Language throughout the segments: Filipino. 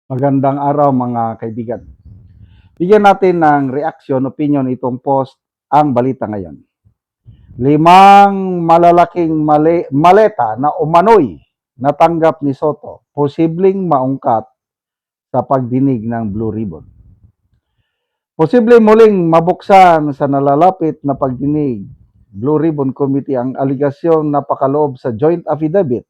Magandang araw mga kaibigan. Bigyan natin ng reaction, opinion itong post ang balita ngayon. 5 malalaking maleta na umano'y natanggap ni Soto, posibleng maungkat sa pagdinig ng Blue Ribbon. Posible muling mabuksan sa nalalapit na pagdinig Blue Ribbon Committee ang aligasyong napakaloob sa joint affidavit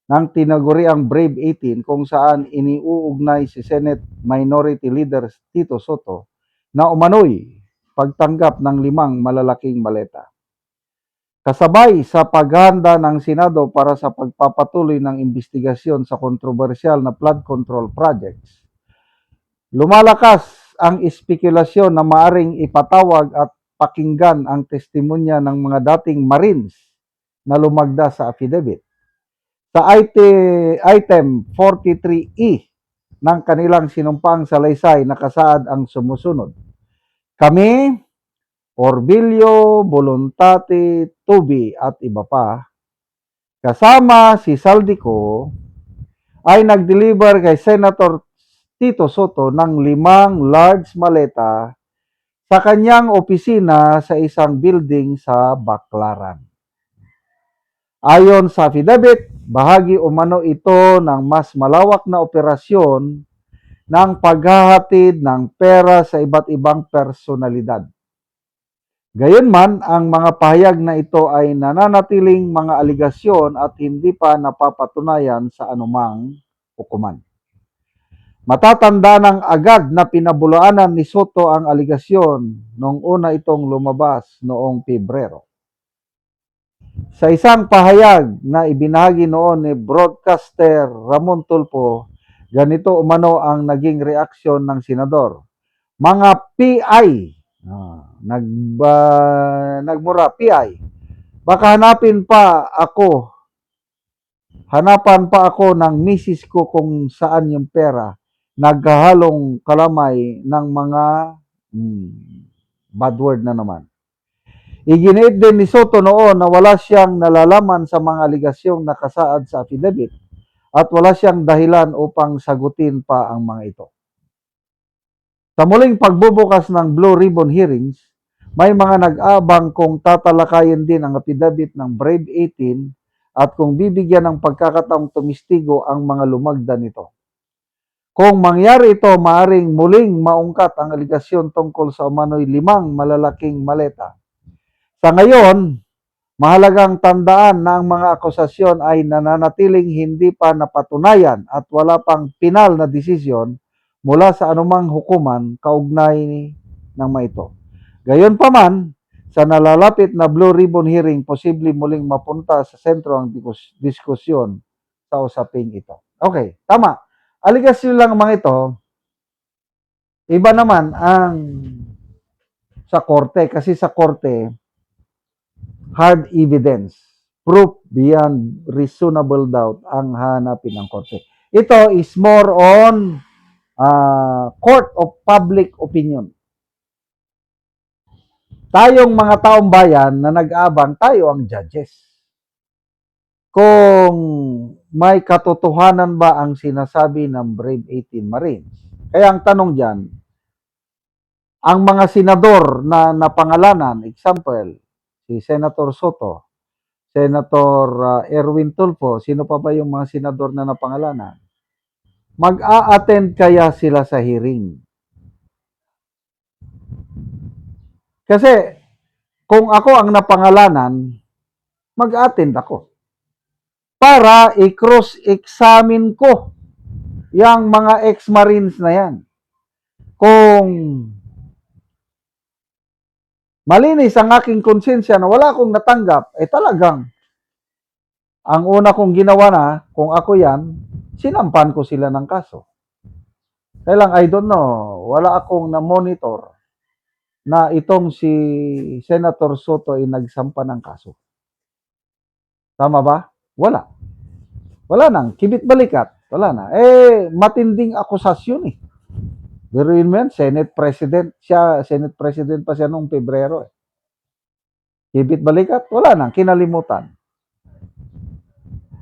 ng tinaguriang Brave 18 kung saan iniuugnay si Senate Minority Leader Tito Soto na umano'y pagtanggap ng 5 malalaking maleta. Kasabay sa paghahanda ng Senado para sa pagpapatuloy ng investigasyon sa kontrobersyal na flood control projects, lumalakas ang espekulasyon na maaring ipatawag at pakinggan ang testimonya ng mga dating Marines na lumagda sa affidavit. Sa item 43E ng kanilang sinumpang salaysay nakasaad ang sumusunod. Kami, Orbilio, Voluntate, Tubi at iba pa, kasama si Saldico, ay nag-deliver kay Senator Tito Soto ng 5 large maleta sa kanyang opisina sa isang building sa Baclaran. Ayon sa affidavit, bahagi umano ito ng mas malawak na operasyon ng paghahatid ng pera sa iba't ibang personalidad. Gayunman, ang mga pahayag na ito ay nananatiling mga aligasyon at hindi pa napapatunayan sa anumang hukuman. Matatanda ng agad na pinabulaanan ni Soto ang aligasyon noong una itong lumabas noong Pebrero. Sa isang pahayag na ibinahagi noon ni broadcaster Ramon Tulfo, ganito umano ang naging reaksyon ng senador. Mga PI, nagmura PI, baka hanapan pa ako ng misis ko kung saan yung pera, naghahalong kalamay ng mga bad word na naman. Iginiit din ni Soto noon na wala siyang nalalaman sa mga aligasyong nakasaad sa affidavit at wala siyang dahilan upang sagutin pa ang mga ito. Sa muling pagbubukas ng Blue Ribbon hearings, may mga nag-abang kung tatalakayin din ang affidavit ng Brave 18 at kung bibigyan ng pagkakataong tumistigo ang mga lumagda nito. Kung mangyari ito, maaring muling maungkat ang aligasyon tungkol sa umano'y 5 malalaking maleta. Sa ngayon, mahalagang tandaan na ang mga akusasyon ay nananatiling hindi pa napatunayan at wala pang pinal na desisyon mula sa anumang hukuman kaugnay ng mga ito. Gayunpaman, sa nalalapit na Blue Ribbon hearing, posible muling mapunta sa sentro ang diskusyon sa usaping ito. Okay, tama. Aligasyon lang mga ito, iba naman ang sa korte kasi sa korte, hard evidence, proof beyond reasonable doubt ang hanapin ng korte. Ito is more on court of public opinion. Tayong mga taong bayan na nag-aabang, tayo ang judges. Kung may katotohanan ba ang sinasabi ng Brave 18 Marines? Kaya ang tanong dyan, ang mga senador na napangalanan, example, si Senator Soto, Senator Erwin Tulfo, sino pa ba yung mga senador na napangalanan? Mag-a-attend kaya sila sa hearing? Kasi kung ako ang napangalanan, mag-attend ako para i-cross-examine ko yung mga ex-marines na yan. Kung malinis ang aking konsensya na wala akong natanggap, talagang ang una kong ginawa na, kung ako yan, sinampan ko sila ng kaso. Kaya lang, I don't know, wala akong na-monitor na itong si Senator Soto ay nagsampa ng kaso. Tama ba? Wala. Wala nang, kibit balikat. Wala na. Matinding akusasyon eh. Biruin mo yan, Senate President pa siya noong Pebrero eh. Kibit balikat, wala nang, kinalimutan.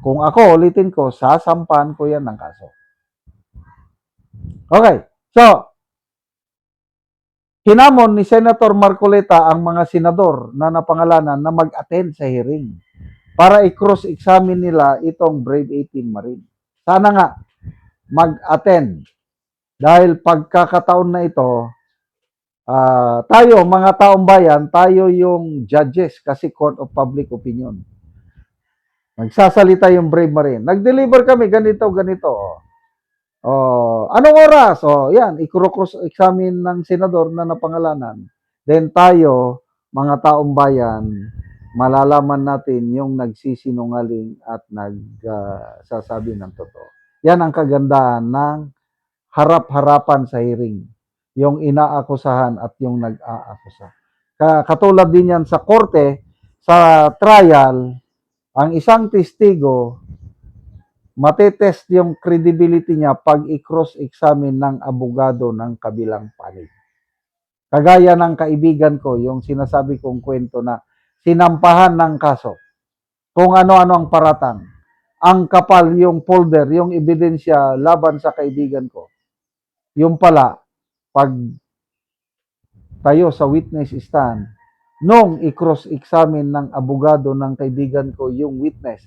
Kung ako, ulitin ko, sasampan ko yan ng kaso. Okay. So, hinamon ni Senator Marcoleta ang mga senador na napangalanan na mag-attend sa hearing para i-cross-examine nila itong Brave 18 Marine. Sana nga mag-attend dahil pagkakataon na ito, tayo mga taong bayan, tayo yung judges kasi court of public opinion. Nagsasalita yung Brave Marine. Nag-deliver kami ganito, ganito. Anong oras? Yan, i-cross-examine ng senador na napangalanan. Then tayo, mga taong bayan, malalaman natin yung nagsisinungaling at nagsasabi ng totoo. Yan ang kagandahan ng harap-harapan sa hearing. Yung inaakusahan at yung nag-aakusa. Katulad din yan sa korte, sa trial, ang isang testigo matetest yung credibility niya pag i-cross-examine ng abogado ng kabilang panig. Kagaya ng kaibigan ko, yung sinasabi kong kwento na sinampahan ng kaso, kung ano-ano ang paratang, ang kapal yung folder, yung ebidensya laban sa kaibigan ko. Yung pala, pag tayo sa witness stand, nung i-cross-examine ng abogado ng kaibigan ko yung witness,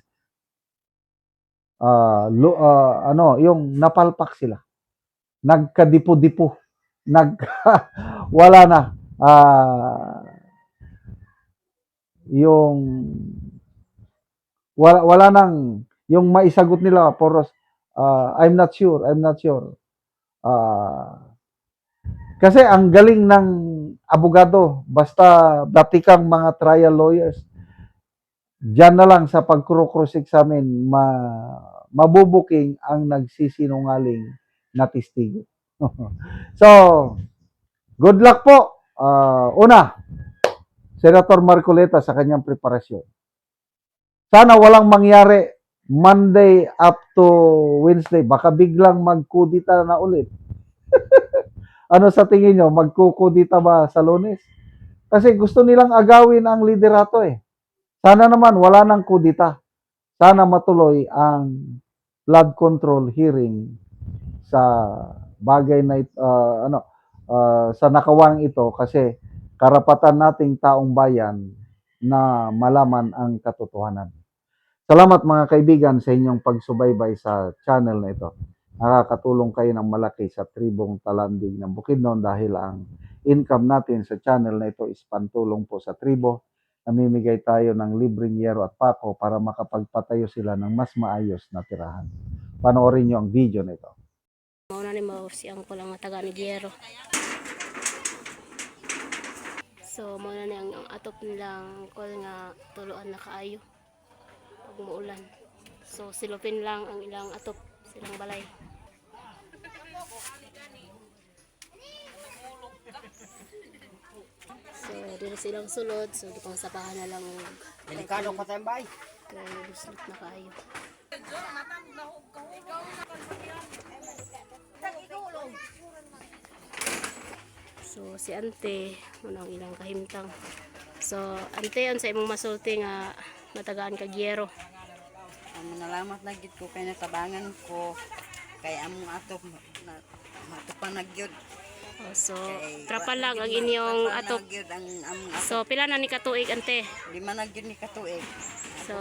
yung napalpak sila. Nagkadipo-dipo. Wala na. Yung wala nang yung maisagot nila poros I'm not sure. Kasi ang galing ng abogado, basta datikang mga trial lawyers, diyan na lang sa pag-cross-examine, mabubuking ang nagsisinungaling na testigo. So, good luck po. Una, Senator Marcoleta sa kanyang preparasyon. Sana walang mangyari Monday up to Wednesday. Baka biglang magkudita na ulit. Ano sa tingin nyo? Magkukudita ba sa Lunes? Kasi gusto nilang agawin ang liderato eh. Sana naman wala nang kudita. Sana matuloy ang flood control hearing sa bagay na sa nakawang ito kasi karapatan nating taong bayan na malaman ang katotohanan. Salamat mga kaibigan sa inyong pagsubaybay sa channel na ito. Nakakatulong kayo ng malaki sa tribong Talandig ng Bukidnon dahil ang income natin sa channel na ito is pantulong po sa tribo. Namimigay tayo ng libreng yero at pako para makapagpatayo sila ng mas maayos na tirahan. Panoorin nyo ang video na ito. Mauna ni Mao siyang ko lang taga ni Giero. So mauna ni ang atop nilang kol nga tuluan na kaayo pag muulan. So silupin lang ang ilang atop silang balay. So dito silang sulod, so dupang sapahan na lang Delikado pa tayong bay. kaya lusot na kaayo. So si ante unang ilang kahimtang. So ante an sa imong masulti nga matagaan ka Giero. Manalamat na gid ko kay natabangan ko kay among atop na matupan na gyud. So trapal lang ang inyong atop. So pila na ni katuig ante? 5 na gyud ni katuig. So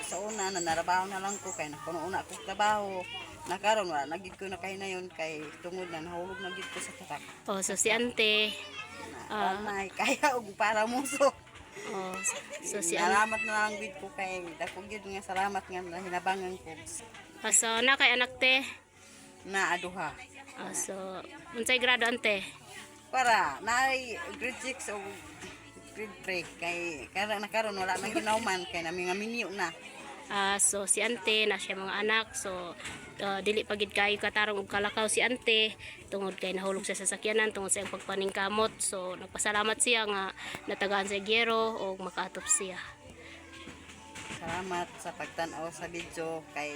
Sa una nanarabaho na lang ko kay nakuno ko trabaho. Nakaron wala na gid ko na kay nayon kay tungod na nahulog na gid ko sa tatak. so si ante May kaya og para muso. so si Salamat na lang gid ko kay dako gid nga salamat nga hinabangan ko so na kay anak te. na aduha. So unsay grado ante? Para naay grade 6 o grade 3 kay nakaron wala nang ginauman kay nami nga minyo na. So si ante na siya mga anak, so dili pagid kayo katarong og kalakaw si ante tungod kay nahulog sa sasakyanan tungod sa iyang pagpaningkamot. So nagpasalamat siya nga natagaan sa Giero o makaatop siya. Salamat sa pagtan-aw sa video kay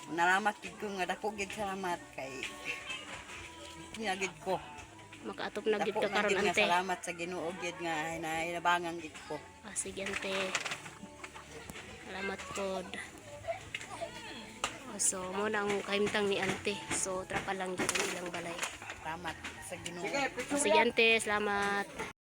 nalamat gid ko nga dako gid salamat kay gid ko. Makaatop na gid ka Dako karon gid nga ante. salamat sa Ginoo gid nga hinabangan gid ko. Sige ante. Salamat pod. So mo na ang kahimtang ni ante. So trapa lang gyud ang ilang balay. Salamat sa Ginoo. O, sige ante, salamat.